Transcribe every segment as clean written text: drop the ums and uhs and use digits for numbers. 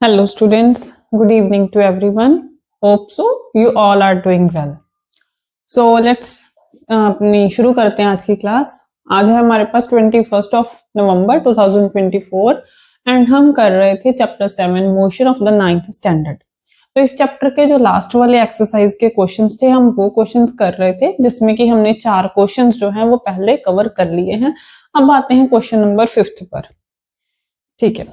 Hello students, good evening to everyone. Hope so you all are doing well. So let's अपनी शुरू करते हैं आज की क्लास। आज है हमारे पास 21 ऑफ नवंबर 2024 एंड हम कर रहे थे chapter 7 motion of the 9th standard. तो इस चैप्टर के जो लास्ट वाले एक्सरसाइज के क्वेश्चंस थे हम वो क्वेश्चंस कर रहे थे, जिसमें कि हमने 4 क्वेश्चंस जो हैं वो पहले कवर कर लिए हैं। अब आते हैं क्वेश्चन नंबर 5 पर। ठीक है।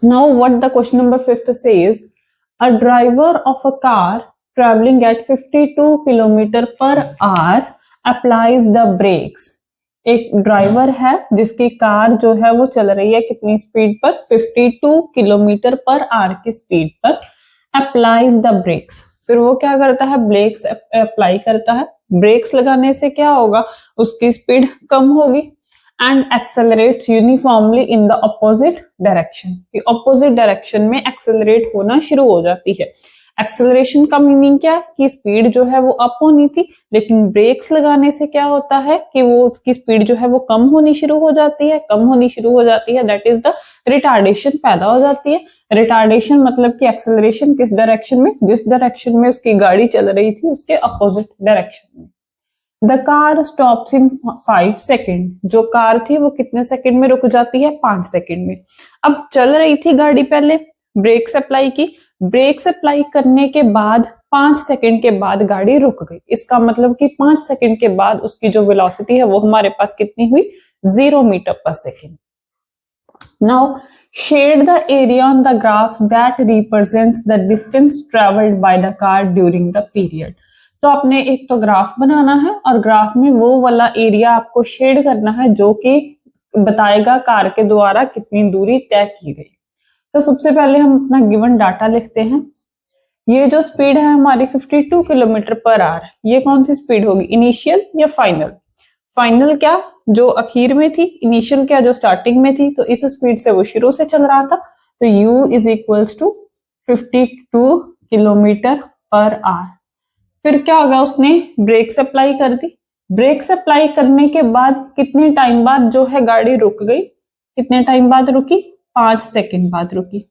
Now what the question number 5 says, a driver of a car traveling at 52 km per hour applies the brakes. एक ड्राइवर है जिसकी कार जो है वो चल रही है कितनी स्पीड पर, 52 किलोमीटर पर आवर की स्पीड पर, अप्लाइज द ब्रेक्स। फिर वो क्या करता है, ब्रेक्स अप्लाई करता है। ब्रेक्स लगाने से क्या होगा, उसकी स्पीड कम होगी and accelerates uniformly in the opposite direction। कि opposite direction में accelerate होना शुरू हो जाती है। एक्सेलरेशन का मीनिंग क्या है कि स्पीड जो है वो अप होनी थी, लेकिन ब्रेक्स लगाने से क्या होता है कि वो उसकी स्पीड जो है वो कम होनी शुरू हो जाती है। कम होनी शुरू हो जाती है, दैट इज द रिटार्डेशन पैदा हो जाती है। रिटार्डेशन मतलब कि एक्सेलरेशन किस डायरेक्शन में, जिस डायरेक्शन में उसकी गाड़ी चल रही थी उसके अपोजिट डायरेक्शन में। The car stops in 5 second. जो कार थी वो कितने सेकेंड में रुक जाती है, 5 सेकेंड में। अब चल रही थी गाड़ी, पहले ब्रेक्स अप्लाई की, ब्रेक्स अप्लाई करने के बाद 5 सेकेंड के बाद गाड़ी रुक गई। इसका मतलब कि 5 सेकेंड के बाद उसकी जो वेलोसिटी है वो हमारे पास कितनी हुई, 0 मीटर पर second. Now shade the area on the graph that represents the distance travelled by the car during the period. तो आपने एक तो ग्राफ बनाना है और ग्राफ में वो वाला एरिया आपको शेड करना है जो कि बताएगा कार के द्वारा कितनी दूरी तय की गई। तो सबसे पहले हम अपना गिवन डाटा लिखते हैं। ये जो स्पीड है हमारी 52 किलोमीटर पर आवर, ये कौन सी स्पीड होगी, इनिशियल या फाइनल? फाइनल क्या, जो आखिर में थी, इनिशियल क्या, जो स्टार्टिंग में थी। तो इस स्पीड से वो शुरू से चल रहा था। तो u is equals to 52 kilometre पर आवर। फिर क्या होगा, उसने ब्रेक्स अप्लाई कर दी। ब्रेक्स अप्लाई करने के बाद कितने टाइम बाद जो है गाड़ी रुक गई, कितने टाइम बाद रुकी, 5 सेकेंड बाद रुकी।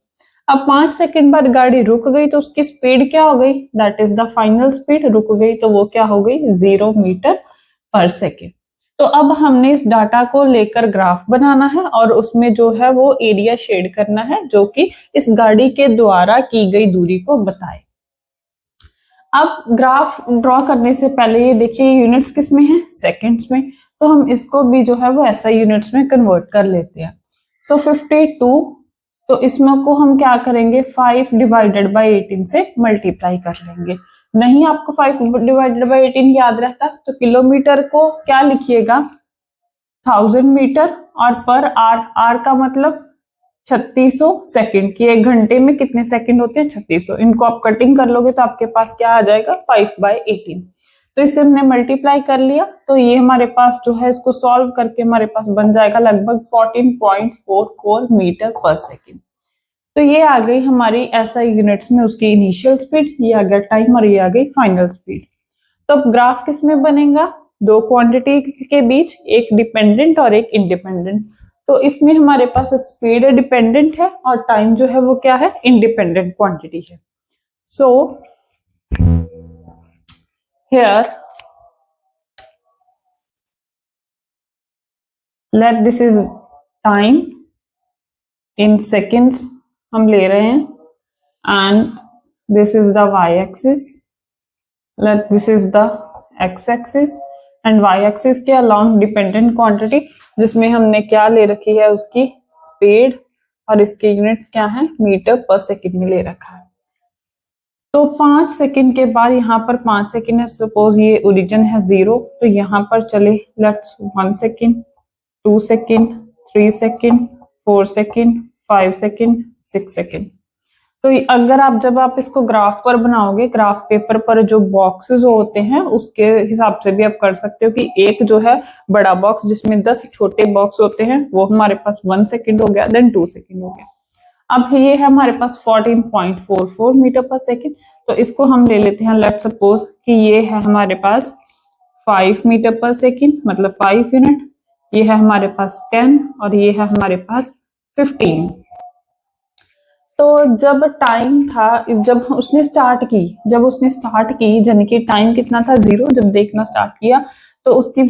अब 5 सेकेंड बाद गाड़ी रुक गई तो उसकी स्पीड क्या हो गई, that is the final speed. रुक गई तो वो क्या हो गई, 0 मीटर पर सेकेंड। तो अब हमने इस डाटा को लेकर ग्राफ बनाना है और उसमें जो है वो एरिया शेड करना है जो कि इस गाड़ी के द्वारा की गई दूरी को बताए। अब ग्राफ ड्रॉ करने से पहले ये देखिए यूनिट्स किस में है, सेकंड्स में। तो हम इसको भी जो है वो ऐसा यूनिट्स में कन्वर्ट कर लेते हैं। सो 52, तो इसमें को हम क्या करेंगे, 5 डिवाइडेड बाई 18 से मल्टीप्लाई कर लेंगे। नहीं आपको 5 डिवाइडेड बाई 18 याद रहता तो किलोमीटर को क्या लिखिएगा, 1000 मीटर, और पर आर, आर का मतलब 3600 सेकंड की। एक घंटे में कितने सेकंड होते हैं, 3600। इनको आप कटिंग कर लोगे तो आपके पास क्या आ जाएगा, 5/18। तो इससे हमने मल्टीप्लाई कर लिया। तो ये हमारे पास जो है इसको सॉल्व करके हमारे पास बन जाएगा लगभग 14.44 मीटर पर सेकंड। तो ये आ गई हमारी एसआई यूनिट्स में उसकी इनिशियल स्पीड, ये आ गया टाइम और ये आ गई फाइनल स्पीड। तो अब ग्राफ किस में बनेगा, दो क्वांटिटी के बीच, एक डिपेंडेंट और एक इंडिपेंडेंट। तो इसमें हमारे पास स्पीड डिपेंडेंट है और टाइम जो है वो क्या है, इंडिपेंडेंट क्वांटिटी है। So here let this is time in seconds हम ले रहे हैं, and this is the y axis, let this is the x axis, and y axis के अलोंग डिपेंडेंट क्वांटिटी जिसमें हमने क्या ले रखी है, उसकी स्पीड, और इसके यूनिट्स क्या है, मीटर पर सेकंड में ले रखा है। तो 5 सेकंड के बाद यहाँ पर 5 सेकंड है, सपोज ये ओरिजिन है 0, तो यहाँ पर चले let's 1 second, 2 second, 3 second, 4 second, 5 second, 6 second. तो अगर आप जब आप इसको ग्राफ पर बनाओगे, ग्राफ पेपर पर जो बॉक्सेस होते हैं उसके हिसाब से भी आप कर सकते हो कि एक जो है बड़ा बॉक्स जिसमें 10 छोटे बॉक्स होते हैं वो हमारे पास 1 सेकंड हो गया, देन 2 सेकंड हो गया। अब ये है हमारे पास 14.44 मीटर पर सेकंड। तो इसको हम ले लेते हैं, लेट्स सपोज कि ये है हमारे पास 5 मीटर पर सेकंड, मतलब 5 यूनिट। ये है हमारे पास 10 और ये है हमारे पास 15। तो जब टाइम था, जब उसने स्टार्ट की यानी कि टाइम कितना था 0 जब देखना स्टार्ट किया, तो उसकी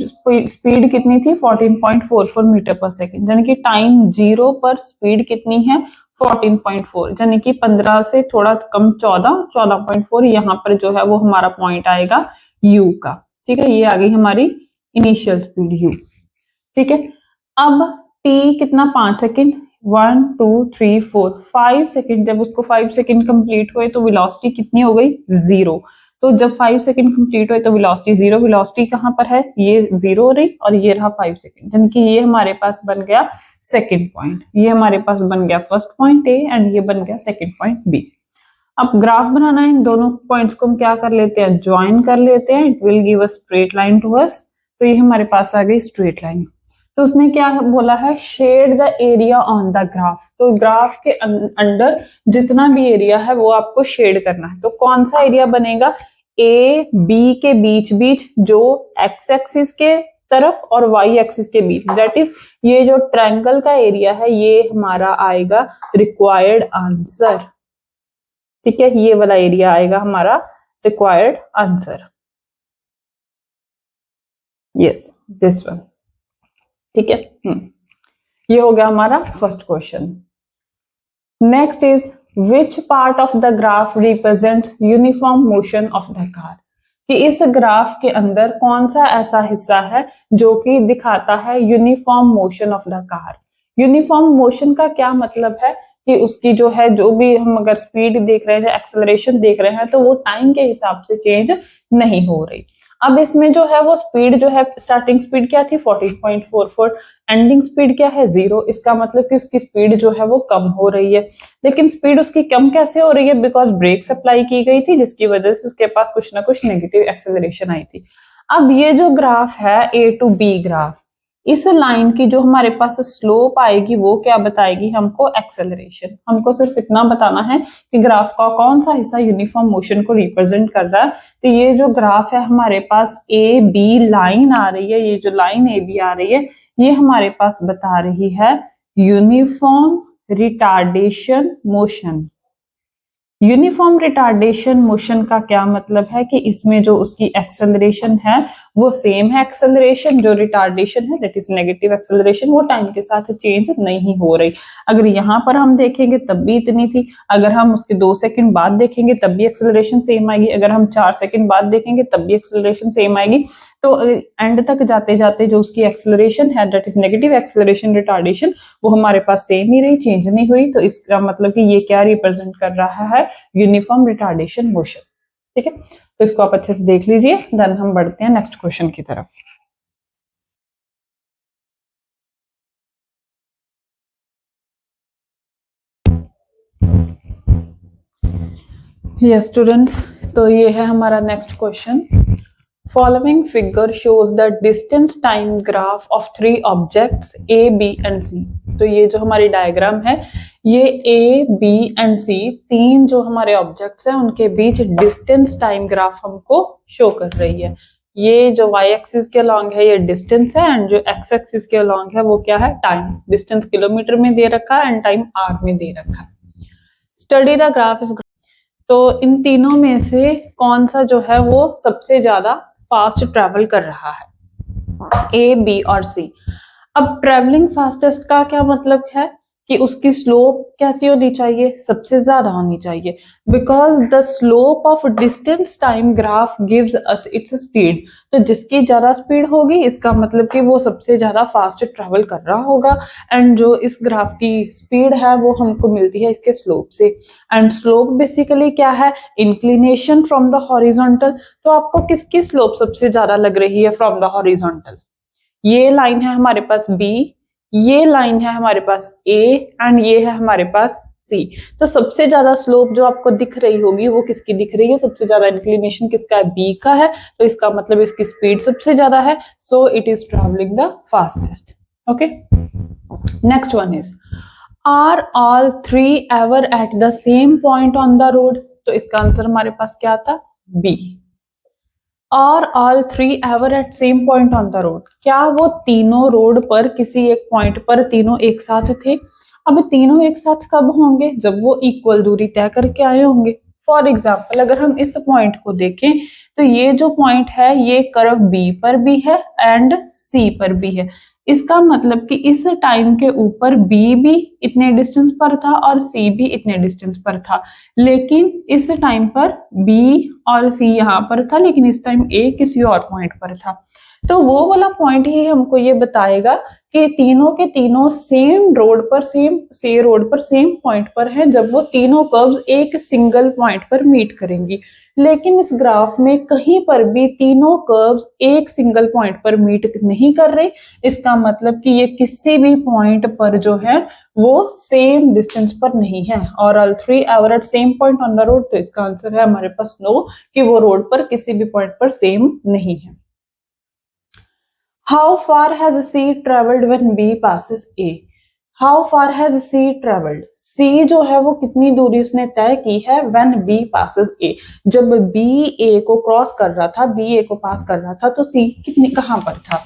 स्पीड कितनी थी 14.44 मीटर पर सेकेंड, यानी कि टाइम 0 पर स्पीड कितनी है 14.4, यानी कि 15 से थोड़ा कम 14.4। यहाँ पर जो है वो हमारा पॉइंट आएगा u का। ठीक है, ये आ गई हमारी इनिशियल स्पीड u। ठीक है, अब t कितना 5 सेकेंड, 1 2 3 4 5 सेकेंड, जब उसको 5 सेकेंड कंप्लीट हुए तो वेलोसिटी कितनी हो गई 0। तो जब 5 सेकेंड कंप्लीट हुए तो वेलोसिटी 0, वेलोसिटी कहां पर है, ये 0 हो रही और ये रहा 5 सेकेंड, यानी कि ये हमारे पास बन गया सेकेंड पॉइंट, ये हमारे पास बन गया फर्स्ट पॉइंट ए एंड ये बन गया सेकेंड पॉइंट बी। अब ग्राफ बनाना है, इन दोनों पॉइंट्स को हम क्या कर लेते हैं, ज्वाइन कर लेते हैं, it will give a straight line to us. तो ये हमारे पास आ गई स्ट्रेट लाइन। तो उसने क्या बोला है, shade the area on the graph, तो ग्राफ के अंदर जितना भी एरिया है वो आपको शेड करना है। तो कौन सा एरिया बनेगा, ए बी के बीच बीच, जो एक्स एक्सिस के तरफ और वाई एक्सिस के बीच, दैट इज ये जो ट्रायंगल का एरिया है ये हमारा आएगा रिक्वायर्ड आंसर। ठीक है, ये वाला एरिया आएगा हमारा required answer, yes this one. ठीक है, ये हो गया हमारा first question. Next is which part of the graph represents uniform motion of the car, कि इस ग्राफ के अंदर कौन सा ऐसा हिस्सा है जो कि दिखाता है uniform motion of the car. Uniform motion का क्या मतलब है कि उसकी जो है, जो भी हम अगर स्पीड देख रहे हैं या एक्सेलरेशन देख रहे हैं तो वो टाइम के हिसाब से चेंज नहीं हो रही। अब इसमें जो है वो स्पीड जो है, स्टार्टिंग स्पीड क्या थी 14.44, एंडिंग स्पीड क्या है 0, इसका मतलब कि उसकी स्पीड जो है वो कम हो रही है। लेकिन स्पीड उसकी कम कैसे हो रही है, बिकॉज ब्रेक अप्लाई की गई थी जिसकी वजह से उसके पास कुछ ना कुछ नेगेटिव एक्सेलरेशन आई थी। अब ये जो ग्राफ है ए टू बी ग्राफ, इस लाइन की जो हमारे पास स्लोप आएगी वो क्या बताएगी हमको, एक्सेलरेशन। हमको सिर्फ इतना बताना है कि ग्राफ का कौन सा हिस्सा यूनिफॉर्म मोशन को रिप्रेजेंट कर रहा है। तो ये जो ग्राफ है हमारे पास ए बी लाइन आ रही है, ये जो लाइन ए बी आ रही है ये हमारे पास बता रही है uniform retardation motion. Uniform retardation motion का क्या मतलब है कि इसमें जो उसकी एक्सेलरेशन है वो सेम है, एक्सेलरेशन जो रिटार्डेशन है दैट इज नेगेटिव एक्सेलरेशन, वो टाइम के साथ चेंज नहीं हो रही। अगर यहाँ पर हम देखेंगे तब भी इतनी थी, अगर हम उसके 2 सेकंड बाद देखेंगे तब भी एक्सेलरेशन सेम आएगी, अगर हम 4 सेकंड बाद देखेंगे तब भी एक्सेलरेशन सेम आएगी। तो एंड तक जाते जाते जो उसकी एक्सेलरेशन है that is negative acceleration retardation, वो हमारे पास सेम ही रही, चेंज नहीं हुई। तो इसका मतलब कि ये क्या रिप्रेजेंट कर रहा है, यूनिफॉर्म रिटार्डेशन मोशन। ठीक है, तो इसको आप अच्छे से देख लीजिए, देन हम बढ़ते हैं नेक्स्ट क्वेश्चन की तरफ। यस स्टूडेंट्स, तो ये है हमारा next question. Following figure shows the distance time graph of 3 objects A B and C. तो ये जो हमारी डायग्राम है ये ए बी एंड सी, तीन जो हमारे ऑब्जेक्ट्स हैं उनके बीच डिस्टेंस टाइम ग्राफ हमको शो कर रही है। ये जो y एक्सिस के अलॉन्ग है ये डिस्टेंस है एंड जो x एक्सिस के अलॉन्ग है वो क्या है, टाइम। डिस्टेंस किलोमीटर में दे रखा है एंड टाइम आर में दे रखा है। स्टडी द ग्राफ इज, तो इन तीनों में से कौन सा जो है वो सबसे ज्यादा फास्ट ट्रेवल कर रहा है, ए बी और सी। अब ट्रेवलिंग फास्टेस्ट का क्या मतलब है कि उसकी स्लोप कैसी होनी चाहिए, सबसे ज्यादा होनी चाहिए, because the slope of distance time graph gives us its speed. तो जिसकी ज्यादा स्पीड होगी इसका मतलब कि वो सबसे ज्यादा फास्ट ट्रेवल कर रहा होगा, एंड जो इस ग्राफ की स्पीड है वो हमको मिलती है इसके स्लोप से। एंड स्लोप बेसिकली क्या है, इंक्लिनेशन फ्रॉम द हॉरिजॉन्टल। तो आपको किसकी स्लोप सबसे ज्यादा लग रही है फ्रॉम द हॉरिजॉन्टल, ये लाइन है हमारे पास B, ये लाइन है हमारे पास A एंड ये है हमारे पास C। तो सबसे ज्यादा स्लोप जो आपको दिख रही होगी वो किसकी दिख रही है, सबसे ज्यादा इंक्लिनेशन किसका है, B का है। तो इसका मतलब इसकी स्पीड सबसे ज्यादा है, so it is travelling the fastest. Okay, next one is are all 3 ever at the same point on the road. तो इसका आंसर हमारे पास क्या था, B। और all 3 ever at same point on the road, क्या वो तीनों रोड पर किसी एक पॉइंट पर तीनों एक साथ थे। अब तीनों एक साथ कब होंगे? जब वो इक्वल दूरी तय करके आए होंगे। फॉर एग्जाम्पल अगर हम इस पॉइंट को देखें तो ये जो पॉइंट है ये कर्व बी पर भी है एंड सी पर भी है। इसका मतलब कि इस टाइम के ऊपर बी भी इतने डिस्टेंस पर था और सी भी इतने डिस्टेंस पर था, लेकिन इस टाइम पर बी और सी यहाँ पर था, लेकिन इस टाइम ए किसी और पॉइंट पर था। तो वो वाला पॉइंट ही हमको ये बताएगा कि तीनों के तीनों सेम रोड पर सेम पॉइंट पर हैं जब वो तीनों कर्व्स एक सिंगल पॉइंट पर मीट करेंगी। लेकिन इस ग्राफ में कहीं पर भी तीनों कर्व्स एक सिंगल पॉइंट पर मीट नहीं कर रहे। इसका मतलब कि ये किसी भी पॉइंट पर जो है वो सेम डिस्टेंस पर नहीं है। और all three ever at same point on the road, तो इसका आंसर है हमारे पास नो, कि वो रोड पर किसी भी पॉइंट पर सेम नहीं है। How far has C traveled when B passes A? How far has C traveled? C जो है वो कितनी दूरी उसने तय की है when B passes A? जब B A को क्रॉस कर रहा था, B A को पास कर रहा था, तो C कितनी कहां पर था?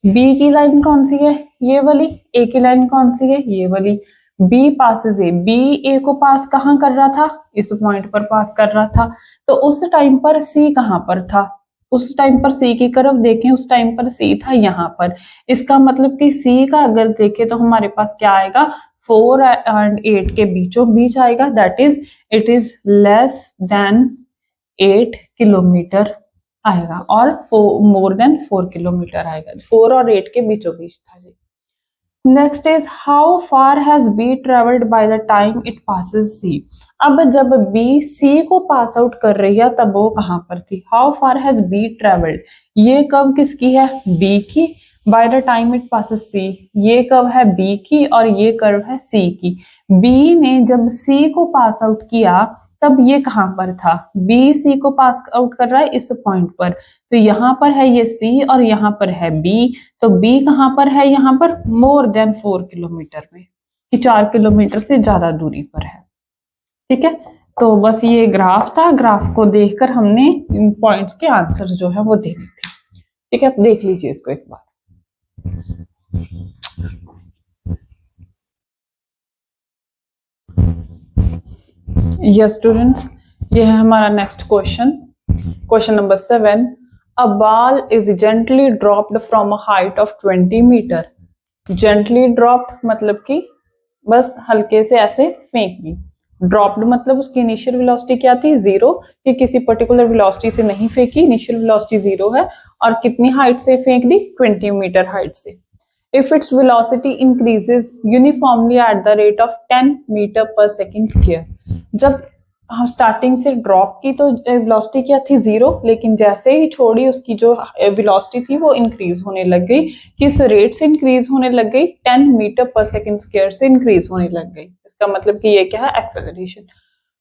B की लाइन कौन सी है? ये वाली। A की लाइन कौन सी है? ये वाली। B passes A, B A को पास कहां कर रहा था? इस पॉइंट पर पास कर रहा था। तो उस टाइम पर C कहां पर था? उस टाइम पर सी की तरफ देखें, उस टाइम पर सी था यहाँ पर। इसका मतलब कि सी का अगर देखें तो हमारे पास क्या आएगा? 4 एंड 8 के बीचों बीच आएगा, that is it is less than 8 kilometre आएगा, और मोर देन 4 किलोमीटर आएगा। 4 और 8 के बीचों बीच था जी। Next is how far has B travelled by the time it passes C. अब जब बी सी को पास आउट कर रही है तब वो कहां पर थी? How far has B travelled, ये कब किसकी है? बी की। By the time it passes C, ये कब है? बी की, और ये कर्व है सी की। बी ने जब सी को पास आउट किया तब ये कहां पर था? बी सी को पास आउट कर रहा है इस पॉइंट पर, तो यहां पर है ये सी और यहां पर है बी। तो बी कहां पर है? यहाँ पर मोर देन 4 किलोमीटर में, कि 4 किलोमीटर से ज्यादा दूरी पर है। ठीक है, तो बस ये ग्राफ था, ग्राफ को देखकर हमने इन पॉइंट्स के आंसर जो है वो देने थे। ठीक है, देख लीजिए इसको एक बार। यस स्टूडेंट्स, ये है हमारा next question, question number 7। A ball is gently dropped from a height of 20 metre. Gently dropped मतलब कि बस हल्के से ऐसे फेंक दी। ड्रॉप्ड मतलब उसकी इनिशियल वेलोसिटी क्या थी? 0, कि किसी पर्टिकुलर वेलोसिटी से नहीं फेंकी, इनिशियल वेलोसिटी 0 है, और कितनी हाइट से फेंक दी? 20 मीटर हाइट से। If its velocity increases uniformly at the rate of 10 metre पर सेकेंड स्क्वायर। जब हम स्टार्टिंग से ड्रॉप की तो वेलोसिटी क्या थी? 0, लेकिन जैसे ही छोड़ी उसकी जो वेलोसिटी थी वो इंक्रीज होने लग गई। किस रेट से इंक्रीज होने लग गई? 10 मीटर पर सेकेंड स्क्वायर से इंक्रीज होने लग गई। इसका मतलब कि ये क्या है? Acceleration.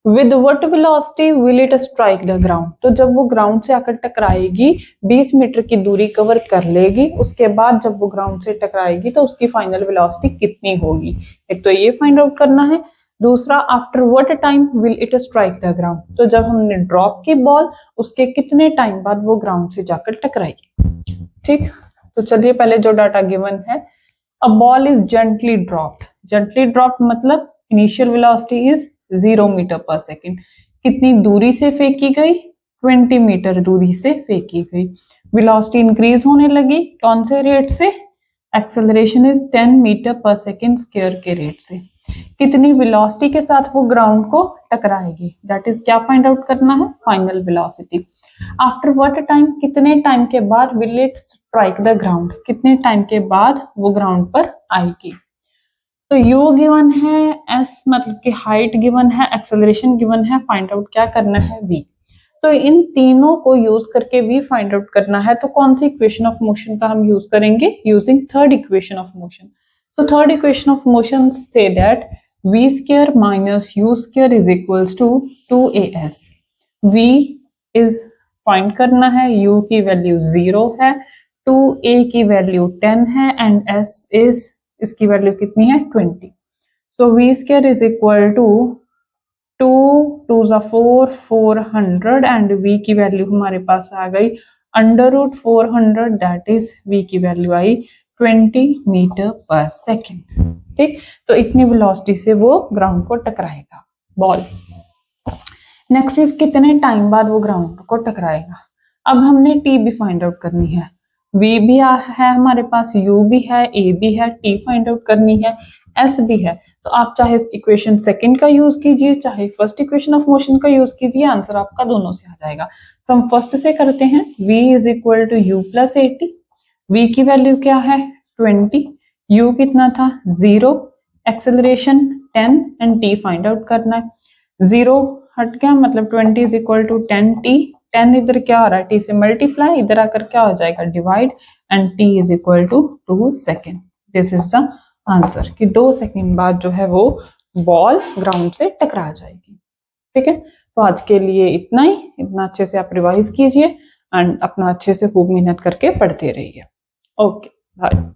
With what velocity will it strike the ground. तो जब वो ग्राउंड से आकर टकराएगी, 20 मीटर की दूरी कवर कर लेगी, उसके बाद जब वो ग्राउंड से टकराएगी तो उसकी फाइनल वेलोसिटी कितनी होगी? एक तो ये फाइंड आउट करना है। दूसरा, after what time will it strike the ground. तो जब हमने ड्रॉप की बॉल, उसके कितने टाइम बाद वो ग्राउंड से जाकर टकराएगी। ठीक, तो चलिए पहले जो डाटा गिवन है, अ ball is gently dropped. Gently dropped मतलब इनिशियल वेलोसिटी इज 0 मीटर पर सेकेंड। कितनी दूरी से फेंकी गई? 20 मीटर दूरी से फेंकी गई। वेलोसिटी इंक्रीज होने लगी, कौन से रेट से? एक्सेलरेशन इज 10 मीटर पर सेकेंड स्क्वायर के रेट से। कितनी वेलोसिटी के साथ वो ग्राउंड को टकराएगी? दैट इज क्या फाइंड आउट करना है? Final velocity. After what time, कितने टाइम के बाद will it strike the ground, कितने टाइम के बाद वो ग्राउंड पर आएगी। तो u गिवन है, s मतलब कि हाइट गिवन है, एक्सेलरेशन गिवन है, फाइंड आउट क्या करना है? v। तो इन तीनों को यूज करके v फाइंड आउट करना है, तो कौन सी इक्वेशन ऑफ मोशन का हम यूज करेंगे? Using third equation of motion. So third equation of motion से that v square minus u square is equals to 2as। v is find करना है, u की वैल्यू 0 है, 2a की वैल्यू 10 है, एंड s इज, इसकी value कितनी है? 20। So v square is equal to 2 2 4 400, and v की वैल्यू हमारे पास आ गई under root 400, that is v की वैल्यू आई 20 मीटर पर सेकेंड। ठीक, तो इतनी वेलोसिटी से वो ग्राउंड को टकराएगा बॉल। नेक्स्ट इज कितने टाइम बाद वो ग्राउंड को टकराएगा। अब हमने टी भी फाइंड आउट करनी है, वी भी है हमारे पास, यू भी है, ए भी है, टी फाइंड आउट करनी है, एस भी है। तो आप चाहे इक्वेशन सेकंड का यूज कीजिए, चाहे फर्स्ट इक्वेशन ऑफ मोशन का यूज कीजिए, आंसर आपका दोनों से आ जाएगा। सो हम फर्स्ट से करते हैं, v is equal to u plus a t. v की वैल्यू क्या है 20, u कितना था 0, acceleration 10 and t find out करना है। 0 हट गया, मतलब 20 इज इक्वल टू 10t, 10 इधर क्या हो रहा है t से मल्टीप्लाई, इधर आकर क्या हो जाएगा divide, and t is equal to 2 second. This is the answer कि 2 सेकेंड बाद जो है वो बॉल ग्राउंड से टकरा जाएगी। ठीक है, तो आज के लिए इतना ही। इतना अच्छे से आप रिवाइज कीजिए एंड अपना अच्छे से खूब मेहनत करके पढ़ते रहिए। Okay, bye.